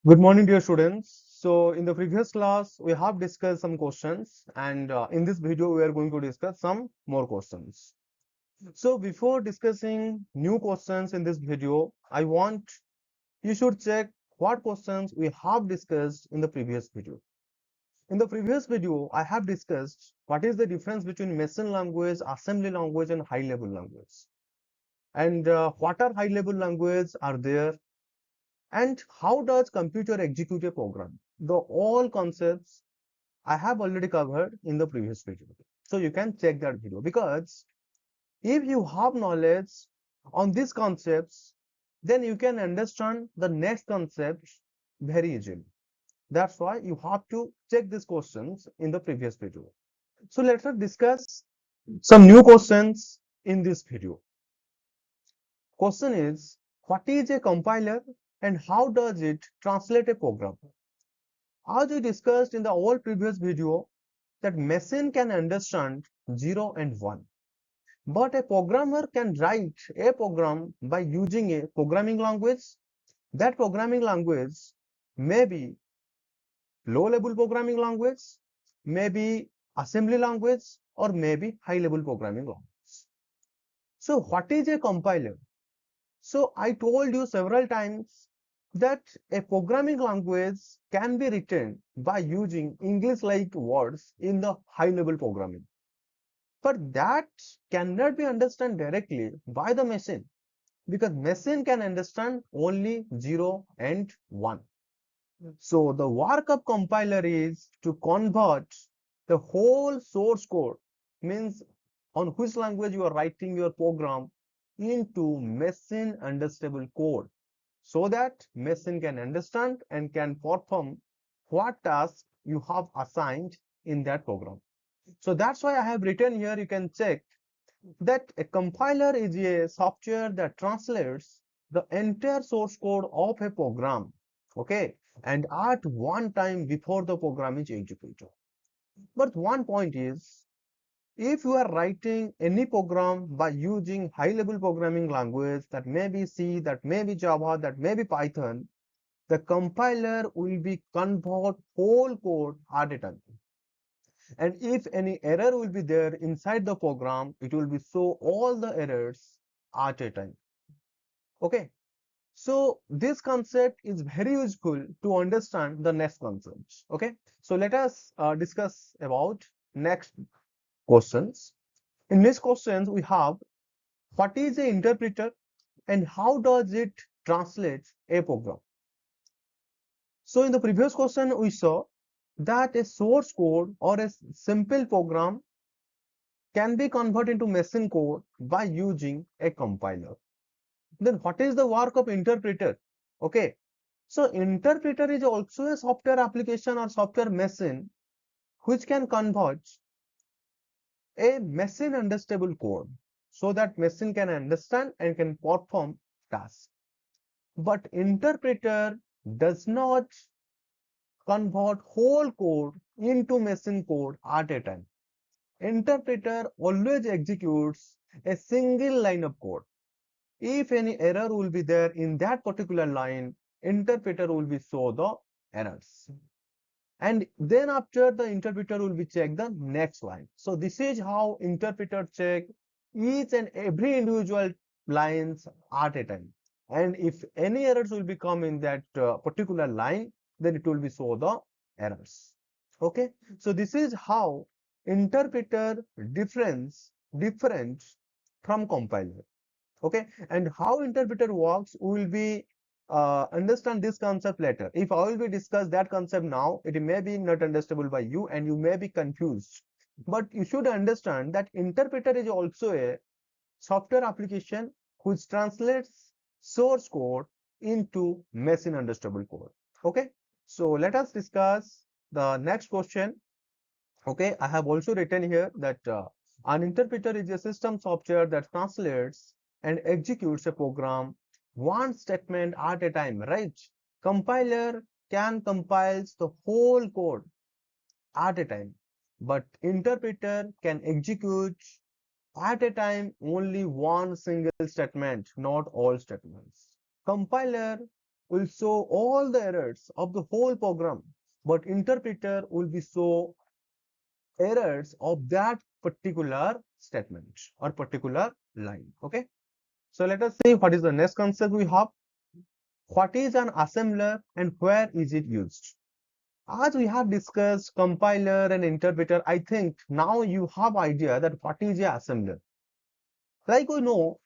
Good morning, dear students. So, in the previous class, we have discussed some questions, and in this video, we are going to discuss some more questions. So, before discussing new questions in this video, I want you should check what questions we have discussed in the previous video. In the previous video, I have discussed what is the difference between machine language, assembly language, and high-level language, and what are high-level languages are there, and how does computer execute a program. The all concepts I have already covered in the previous video. So you can check that video, because if you have knowledge on these concepts, then you can understand the next concepts very easily. That's why you have to check these questions in the previous video. So let us discuss some new questions in this video. Question is, what is a compiler and how does it translate a program? As we discussed in the all previous video, that machine can understand 0 and 1, but a programmer can write a program by using a programming language. That programming language may be low level programming language, maybe assembly language, or maybe high level programming language. So what is a compiler? So I told you several times that a programming language can be written by using English-like words in the high-level programming. But that cannot be understood directly by the machine, because machine can understand only 0 and 1. So the work of compiler is to convert the whole source code, means on which language you are writing your program, into machine understandable code, so that machine can understand and can perform what task you have assigned in that program. So that's why I have written here, you can check that a compiler is a software that translates the entire source code of a program, okay, and at one time before the program is executed. But one point is, if you are writing any program by using high-level programming language, that may be C, that may be Java, that may be Python, the compiler will be convert whole code at a time. And if any error will be there inside the program, it will be show all the errors at a time. Okay. So this concept is very useful to understand the next concepts. Okay. So let us discuss about next questions. In these questions, we have what is an interpreter and how does it translate a program. So in the previous question, we saw that a source code or a simple program can be converted into machine code by using a compiler. Then what is the work of interpreter? Okay, so interpreter is also a software application or software machine which can convert a machine understandable code, so that machine can understand and can perform tasks. But interpreter does not convert whole code into machine code at a time. Interpreter always executes a single line of code. If any error will be there in that particular line, interpreter will be show the errors. And then after the interpreter will be check the next line. So this is how interpreter check each and every individual lines at a time. And if any errors will be come in that particular line, then it will be show the errors. Okay. So this is how interpreter different from compiler. Okay, and how interpreter works, we will be understand this concept later. If I will be discuss that concept now, it may be not understandable by you and you may be confused. But you should understand that interpreter is also a software application which translates source code into machine understandable code. Okay, so let us discuss the next question. Okay, I have also written here that an interpreter is a system software that translates and executes a program one statement at a time, right? Compiler can compile the whole code at a time, but interpreter can execute at a time only one single statement, not all statements. Compiler will show all the errors of the whole program, but interpreter will be show errors of that particular statement or particular line. Okay. So let us see what is the next concept we have. What is an assembler and where is it used? As we have discussed compiler and interpreter, I think now you have idea that what is a assembler. Like we know,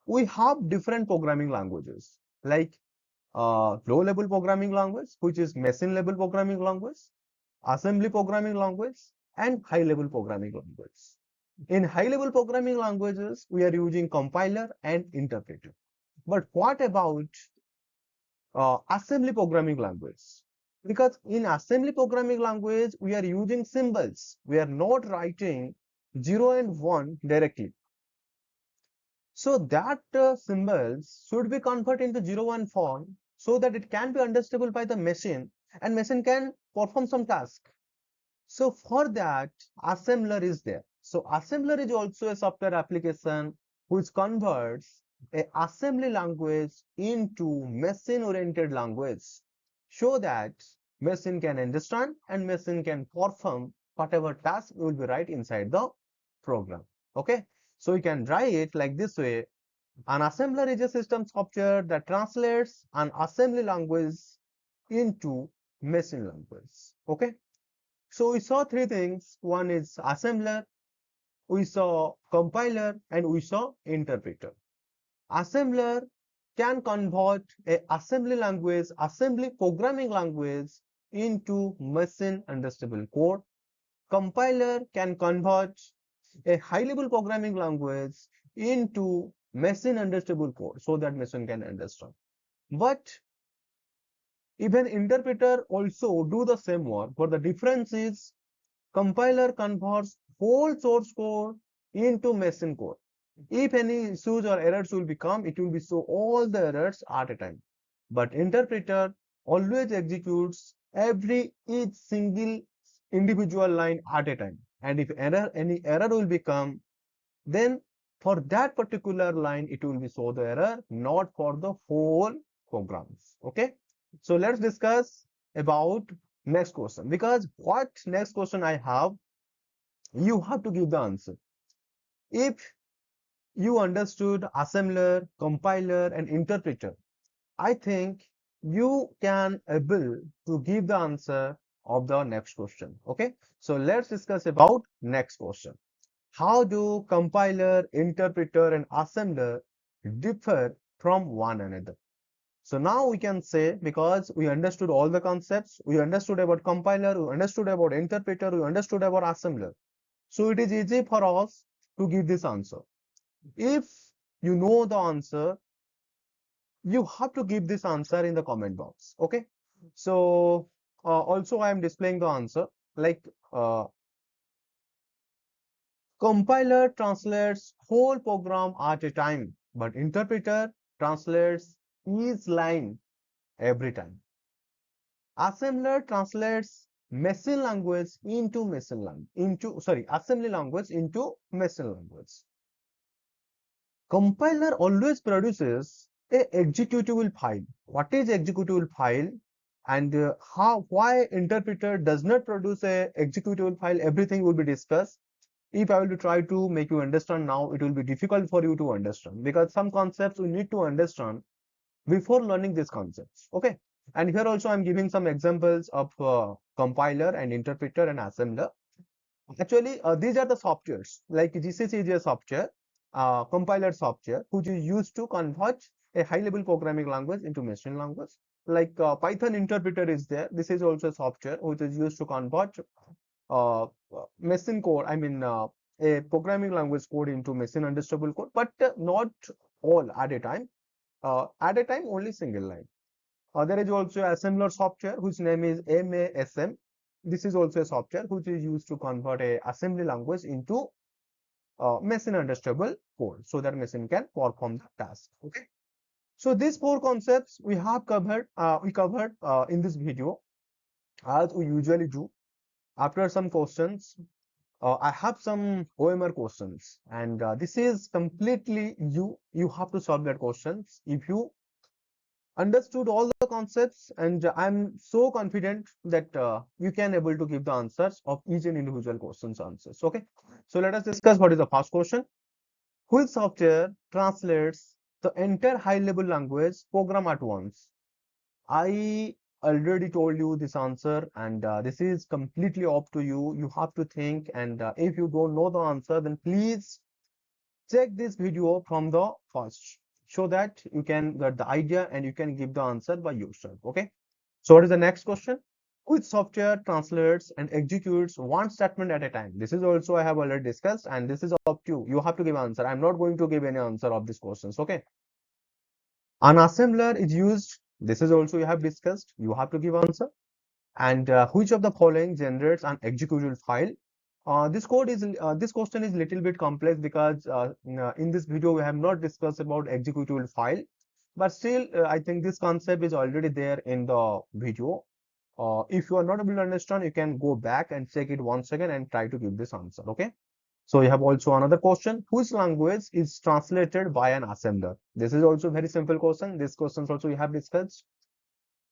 we have different programming languages, like low level programming language, which is machine level programming language, assembly programming language, and high level programming language. In high level programming languages, we are using compiler and interpreter. But what about assembly programming language? Because in assembly programming language, we are using symbols. We are not writing 0 and 1 directly. So that symbols should be converted into 0 1 form so that it can be understandable by the machine and machine can perform some task. So for that, assembler is there. So assembler is also a software application which converts a assembly language into machine-oriented language so that machine can understand and machine can perform whatever task will be right inside the program. Okay, so you can write it like this way. An assembler is a system software that translates an assembly language into machine language. Okay. So we saw three things. One is assembler, we saw compiler, and we saw interpreter. Assembler can convert a assembly language, assembly programming language into machine understandable code. Compiler can convert a high level programming language into machine understandable code so that machine can understand. But even interpreter also do the same work, but the difference is compiler converts whole source code into machine code. If any issues or errors will become, it will be show all the errors at a time. But interpreter always executes each single individual line at a time. And if any error will become, then for that particular line, it will be show the error, not for the whole programs. Okay. So let's discuss about next question, because what next question I have, you have to give the answer. If you understood assembler, compiler, and interpreter, I think you can able to give the answer of the next question. Okay, so let's discuss about next question. How do compiler, interpreter, and assembler differ from one another? So now we can say, because we understood all the concepts, we understood about compiler, we understood about interpreter, we understood about assembler. So it is easy for us to give this answer. If you know the answer, you have to give this answer in the comment box. Okay. So also I am displaying the answer, like compiler translates whole program at a time, but interpreter translates each line every time. Assembler translates machine language into machine language assembly language into machine language. Compiler always produces a executable file. What is executable file, and why interpreter does not produce a executable file? Everything will be discussed. If I will try to make you understand now, it will be difficult for you to understand, because some concepts we need to understand before learning these concepts. Okay. And here also I'm giving some examples of compiler and interpreter and assembler. Actually, these are the softwares, like GCC is a software, compiler software, which is used to convert a high level programming language into machine language. Like Python interpreter is there. This is also a software which is used to convert machine code, a programming language code into machine understandable code, but not all at a time. At a time, only single line. There is also assembler software whose name is MASM. This is also a software which is used to convert a assembly language into machine understandable code so that machine can perform the task. Okay. So these four concepts we have covered. We covered in this video, as we usually do. After some questions, I have some OMR questions, and this is completely you have to solve that questions. If you understood all the concepts, and I'm so confident that you can able to give the answers of each and individual questions answers. Okay, so let us discuss what is the first question. Which software translates the entire high level language program at once? I already told you this answer, and this is completely up to you. You have to think, and if you don't know the answer, then please check this video from the first so that you can get the idea and you can give the answer by yourself. Okay, so what is the next question? Which software translates and executes one statement at a time? This is also I have already discussed, and this is up to you. You have to give answer. I'm not going to give any answer of these questions. Okay, an assembler is used. This is also you have discussed. You have to give answer. And which of the following generates an executable file? This question is little bit complex because in this video we have not discussed about executable file, but still I think this concept is already there in the video. If you are not able to understand, you can go back and check it once again and try to give this answer. Okay. So you have also another question. Which language is translated by an assembler? This is also very simple question. This questions also you have discussed.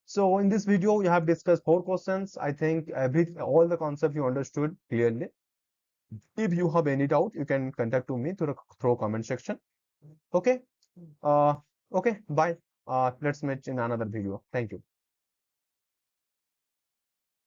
So in this video, we have discussed 4 questions. I think all the concepts you understood clearly. If you have any doubt, you can contact to me through comment section. Okay. Uh, okay. Bye. Let's meet in another video. Thank you.